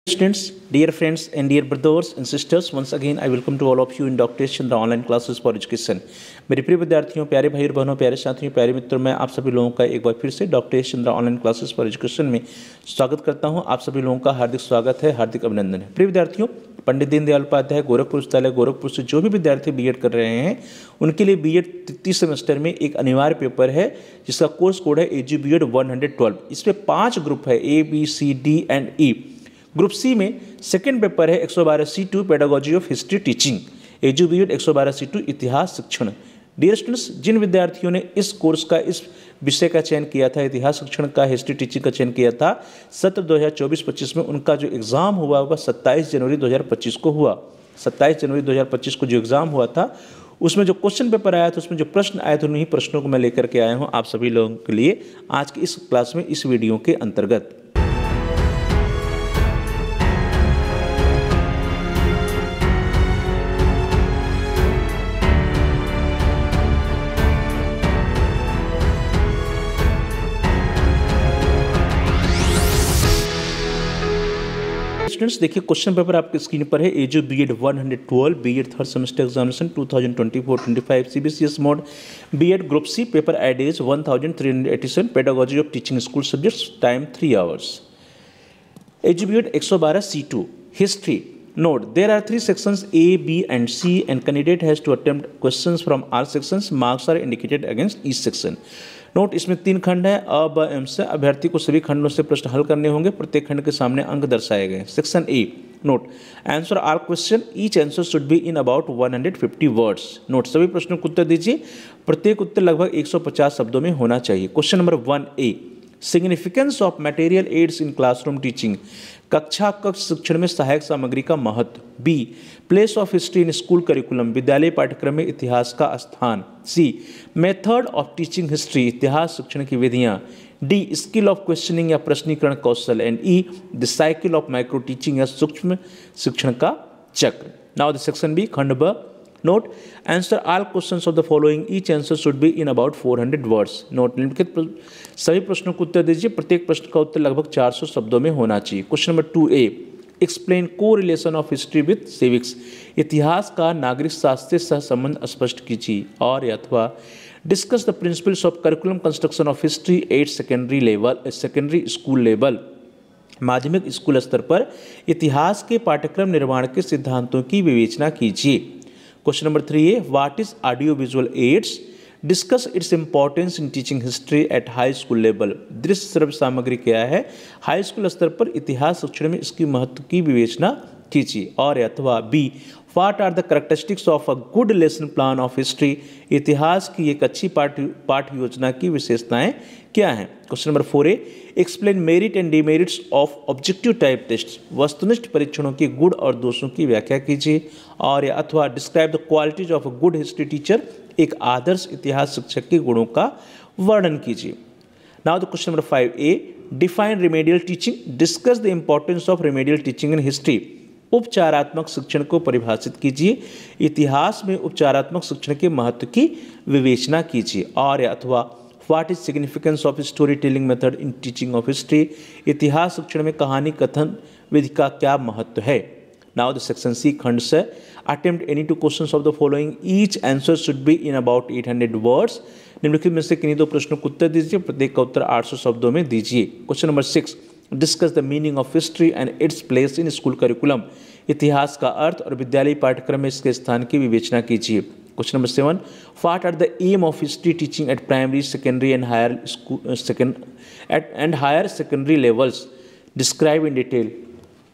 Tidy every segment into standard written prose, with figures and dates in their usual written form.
Students, dear friends and dear brothers and sisters, once again I welcome to all of you in Dr. Chandra online classes for education। मेरे प्रिय विद्यार्थियों, प्यारे भाई और बहनों, प्यारे साथियों, प्यारे मित्रों, मैं आप सभी लोगों का एक बार फिर से doctor Chandra online classes for education में स्वागत करता हूं। आप सभी लोगों का हार्दिक स्वागत है, हार्दिक अभिनंदन है। प्रिय विद्यार्थियों, पंडित दीनदयाल उपाध्याय गोरखपुर विश्वविद्यालय गोरखपुर से जो भी विद्यार्थी बीएड कर रहे हैं उनके लिए बीएड तृतीय सेमेस्टर में एक अनिवार्य पेपर है जिसका कोर्स कोड है एजू बीएड 112। इसमें 5 ग्रुप है A B C D and E. Group C में सेकेंड पेपर है 112 C2 pedagogy of history teaching, edu B Ed 112 C2 इतिहास शिक्षण। डियर स्टूडेंट्स, जिन विद्यार्थियों ने इस कोर्स का इस विषय का चयन किया था, इतिहास शिक्षण का, हिस्ट्री टीचिंग का चयन किया था सत्र 2024-25 में, उनका जो एग्ज़ाम हुआ वह 27 जनवरी 2025 को हुआ। 27 जनवरी 2025 को जो एग्ज़ाम हुआ था उसमें जो क्वेश्चन पेपर आया था, उसमें जो प्रश्न आए थे, उन्हीं प्रश्नों को मैं लेकर के आया हूँ आप सभी लोगों के लिए आज की इस क्लास में, इस वीडियो के अंतर्गत। स्टूडेंट्स देखिए, क्वेश्चन पेपर आपके स्क्रीन पर है। Edu B Ed 112 B Ed third semester examination 2024-25 CBCS mode B Ed group C paper ID is 1387 pedagogy of teaching school subjects time 3 hours. Edu B Ed 112 C2 history. Note, there are 3 sections A, B and C and candidate has to attempt questions from all sections. Marks are indicated against each section. Note, इसमें 3 खंड है अ ब M से। अभ्यर्थी को सभी खंडों से प्रश्न हल करने होंगे। प्रत्येक खंड के सामने अंक दर्शाए गए। Section A. Note, answer all question, each answer should be in about 150 words. Note, सभी प्रश्नों को उत्तर दीजिए। प्रत्येक उत्तर लगभग 150 शब्दों में होना चाहिए। Question number 1A, significance of material aids in classroom teaching, कक्षा कक्ष शिक्षण में सहायक सामग्री का महत्व। B, place of history in school curriculum, विद्यालय पाठ्यक्रम में इतिहास का स्थान। C, method of teaching history, इतिहास शिक्षण की विधियां। डी, स्किल ऑफ क्वेश्चनिंग या प्रश्नीकरण कौशल। And E, the cycle of micro teaching या सूक्ष्म शिक्षण का चक्र। नाउ द सेक्शन बी, खंड ब। Note, answer all questions of the following, each answer should be in about 400 words. Note, निम्नलिखित सभी प्रश्नों को उत्तर दीजिए। प्रत्येक प्रश्न का उत्तर लगभग 400 शब्दों में होना चाहिए। क्वेश्चन नंबर 2A, एक्सप्लेन को relation of history with civics, इतिहास का नागरिक शास्त्र से सहसंबंध स्पष्ट कीजिए। और अथवा discuss the principles of curriculum construction of history eight secondary level, secondary school level, माध्यमिक स्कूल स्तर पर इतिहास के पाठ्यक्रम निर्माण के सिद्धांतों की विवेचना कीजिए। Question number 3A, what is audio visual aids, discuss its importance in teaching history at high school level, दृश्य श्रव्य सामग्री क्या है, हाई स्कूल स्तर पर इतिहास शिक्षण में इसकी महत्व की विवेचना कीजिए। और अथवा B, what are the characteristics of a good lesson plan of history, इतिहास की एक अच्छी पाठ्य योजना की विशेषताएं क्या हैं। Question number 4A, explain merit and demerits of objective type test, वस्तुनिष्ठ परीक्षणों के गुण और दोषों की व्याख्या कीजिए। और अथवा describe the qualities of a good history teacher, एक आदर्श इतिहास शिक्षक के गुणों का वर्णन कीजिए। Now the question number 5A, define remedial teaching, discuss the importance of remedial teaching in history, उपचारात्मक शिक्षण को परिभाषित कीजिए, इतिहास में उपचारात्मक शिक्षण के महत्व की विवेचना कीजिए। और अथवा what is significance of story telling method in teaching of history, इतिहास शिक्षण में कहानी कथन विधि का क्या महत्व है। नाउ द सेक्शन सी, खंड से, attempt any 2 questions of the following, each answer should be in about 800 words, निम्नलिखित में से किन्हीं 2 प्रश्नों को उत्तर दीजिए। प्रत्येक का उत्तर 800 शब्दों में दीजिए। Question number 6, discuss the meaning of history and its place in school curriculum, इतिहास का अर्थ और विद्यालय पाठ्यक्रम में इसके स्थान की विवेचना कीजिए। Question number 7, what are the aim of history teaching at primary, secondary and higher secondary levels, describe in detail,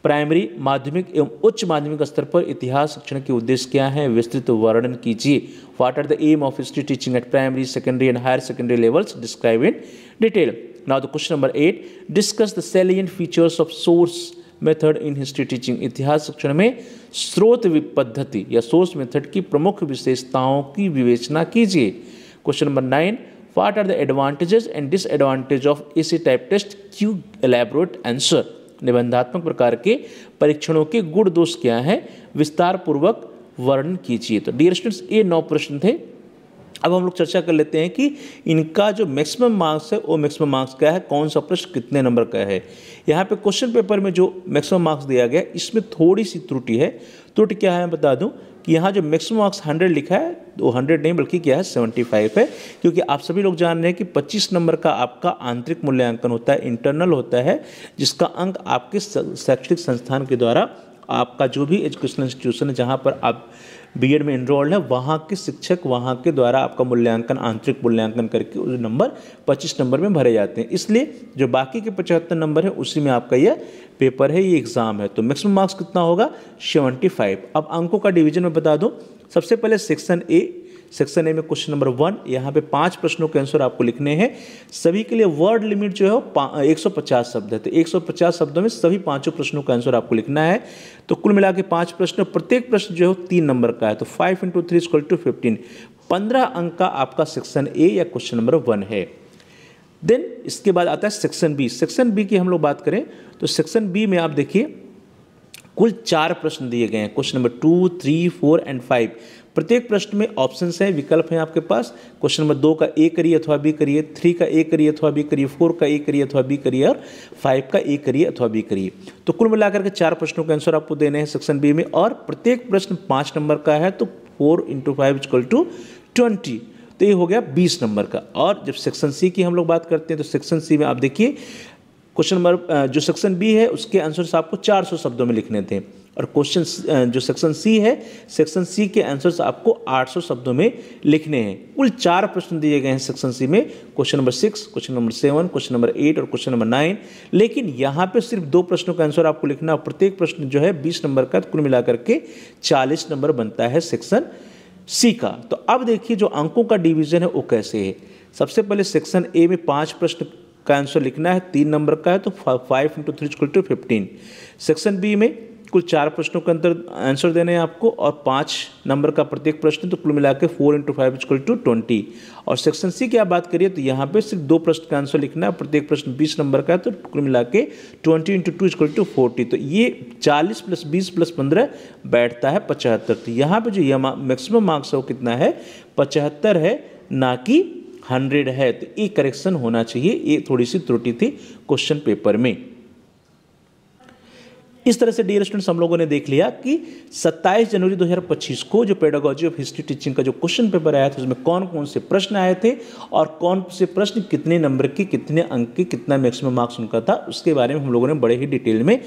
primary, माध्यमिक एवं उच्च माध्यमिक स्तर पर इतिहास शिक्षण के उद्देश्य क्या हैं, विस्तृत वर्णन कीजिए। What are the aim of history teaching at primary, secondary and higher secondary levels, describe in detail. Now the question number 8, discuss the salient features of source method in history teaching, इतिहास शिक्षण में स्रोत पद्धति या source method की प्रमुख विशेषताओं की विवेचना कीजिए। Question number 9, what are the advantages and disadvantage of essay type test, Q elaborate answer, निबंधात्मक प्रकार के परीक्षणों के गुण दोष क्या हैं, विस्तार पूर्वक वर्णन कीजिए। तो डियर स्टूडेंट्स, ये 9 प्रश्न थे अब हम लोग चर्चा कर लेते हैं कि इनका जो मैक्सिमम मार्क्स है वो मैक्सिमम मार्क्स क्या है, कौन सा प्रश्न कितने नंबर का है। यहाँ पे क्वेश्चन पेपर में जो मैक्सिमम मार्क्स दिया गया इसमें थोड़ी सी त्रुटि है। त्रुटि क्या है मैं बता दूं कि यहाँ जो मैक्सिमम मार्क्स 100 लिखा है वो 100 नहीं बल्कि क्या है 75 है, क्योंकि आप सभी लोग जान रहे हैं कि 25 नंबर का आपका आंतरिक मूल्यांकन होता है, इंटरनल होता है, जिसका अंक आपके शैक्षणिक संस्थान के द्वारा आपका जो भी एजुकेशनल इंस्टीट्यूशन है जहाँ पर आप बीएड में इनरोल्ड है वहाँ के शिक्षक वहाँ के द्वारा आपका मूल्यांकन आंतरिक मूल्यांकन करके उस नंबर 25 नंबर में भरे जाते हैं। इसलिए जो बाकी के 75 नंबर है उसी में आपका यह पेपर है, ये एग्ज़ाम है। तो मैक्सिमम मार्क्स कितना होगा 75। अब अंकों का डिवीजन में बता दूं, सबसे पहले सेक्शन ए में क्वेश्चन नंबर 1, यहाँ पे 5 प्रश्नों के आंसर आपको लिखने हैं। सभी के लिए वर्ड लिमिट जो है 150 शब्द है, तो 150 शब्दों में सभी 5 प्रश्नों का आंसर आपको लिखना है। तो कुल मिला के 5 प्रश्न, प्रत्येक प्रश्न जो है 3 नंबर का है, तो 5 × 3 = 15। 15 अंक का आपका सेक्शन ए या क्वेश्चन नंबर 1 है। देन इसके बाद आता है सेक्शन बी। सेक्शन बी की हम लोग बात करें तो सेक्शन बी में आप देखिए कुल 4 प्रश्न दिए गए हैं, क्वेश्चन नंबर 2, 3, 4 एंड 5। प्रत्येक प्रश्न में ऑप्शंस हैं, विकल्प हैं आपके पास। क्वेश्चन नंबर 2 का ए करिए अथवा बी करिए, 3 का ए करिए अथवा बी करिए, 4 का ए करिए अथवा बी करिए और 5 का ए करिए अथवा बी करिए। तो कुल मिलाकर के 4 प्रश्नों के आंसर आपको देने हैं सेक्शन बी में, और प्रत्येक प्रश्न 5 नंबर का है, तो 4 × 5 = 20। तो ये हो गया 20 नंबर का। और जब सेक्शन सी की हम लोग बात करते हैं तो सेक्शन सी में आप देखिए क्वेश्चन नंबर जो सेक्शन बी है उसके आंसर्स आपको 400 शब्दों में लिखने थे, और क्वेश्चन जो सेक्शन सी है, सेक्शन सी के आंसर्स आपको 800 शब्दों में लिखने हैं। कुल 4 प्रश्न दिए गए हैं सेक्शन सी में, question number 6, question number 7, question number 8 और क्वेश्चन नंबर 9। लेकिन यहाँ पे सिर्फ 2 प्रश्नों का आंसर आपको लिखना, और प्रत्येक प्रश्न जो है 20 नंबर का, कुल मिलाकर के 40 नंबर बनता है सेक्शन सी का। तो अब देखिए जो अंकों का डिवीजन है वो कैसे है। सबसे पहले सेक्शन ए में 5 प्रश्न का आंसर लिखना है, 3 नंबर का है, तो 5 × 3 = 15। सेक्शन बी में कुल 4 प्रश्नों के अंतर आंसर देने हैं आपको, और 5 नंबर का प्रत्येक प्रश्न, तो कुल मिला के 4 × 5 = 20। और सेक्शन सी की आप बात करिए तो यहाँ पे सिर्फ 2 प्रश्न का आंसर लिखना है, प्रत्येक प्रश्न 20 नंबर का है, तो कुल मिला के 20 × 2 = 40। तो ये 40 + 20 + 15 बैठता है 75। तो यहाँ पे जो ये मैक्सिमम मार्क्स है वो कितना है 75 है, ना कि 100 है। तो ये करेक्शन होना चाहिए, ये थोड़ी सी त्रुटि थी क्वेश्चन पेपर में। इस तरह से डियर स्टूडेंट्स हम लोगों ने देख लिया कि 27 जनवरी 2025 को जो पेडागोजी ऑफ हिस्ट्री टीचिंग का जो क्वेश्चन पेपर आया था उसमें कौन कौन से प्रश्न आए थे, और कौन से प्रश्न कितने नंबर के, कितने अंक के, कितना मैक्सिमम मार्क्स उनका था, उसके बारे में हम लोगों ने बड़े ही डिटेल में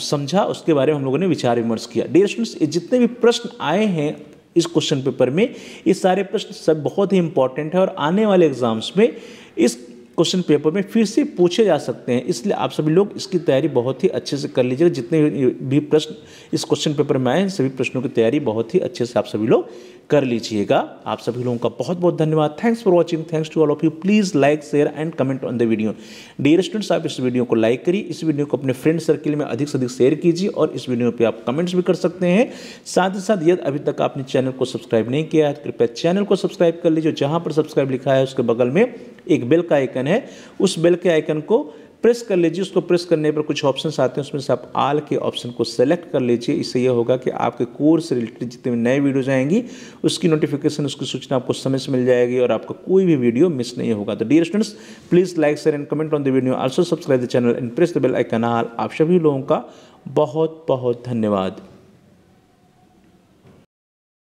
समझा, उसके बारे में हम लोगों ने विचार विमर्श किया। डियर स्टूडेंट्स जितने भी प्रश्न आए हैं इस क्वेश्चन पेपर में, ये सारे प्रश्न सब बहुत ही इंपॉर्टेंट है और आने वाले एग्जाम्स में इस क्वेश्चन पेपर में फिर से पूछे जा सकते हैं। इसलिए आप सभी लोग इसकी तैयारी बहुत ही अच्छे से कर लीजिएगा। जितने भी प्रश्न इस क्वेश्चन पेपर में आए हैं सभी प्रश्नों की तैयारी बहुत ही अच्छे से आप सभी लोग कर लीजिएगा। आप सभी लोगों का बहुत बहुत धन्यवाद। Thanks for watching, thanks to all of you. Please like, share and comment on the video. Dear students आप इस वीडियो को लाइक करिए, इस वीडियो को अपने फ्रेंड सर्किल में अधिक से अधिक शेयर कीजिए, और इस वीडियो पर आप कमेंट्स भी कर सकते हैं। साथ ही साथ यदि अभी तक आपने चैनल को सब्सक्राइब नहीं किया है तो कृपया चैनल को सब्सक्राइब कर लीजिए। जहाँ पर सब्सक्राइब लिखा है उसके बगल में एक बेल का आइकन है, उस बेल के आइकन को प्रेस कर लीजिए। उसको प्रेस करने पर कुछ ऑप्शंस आते हैं, उसमें से आप ऑल के ऑप्शन को सेलेक्ट कर लीजिए। इससे यह होगा कि आपके कोर्स से रिलेटेड जितने भी नए वीडियोज आएंगी उसकी नोटिफिकेशन, उसकी सूचना आपको समय से मिल जाएगी और आपका कोई भी वीडियो मिस नहीं होगा। तो dear students please like, share and comment on the video, also subscribe the channel and press the bell icon. आप सभी लोगों का बहुत बहुत धन्यवाद।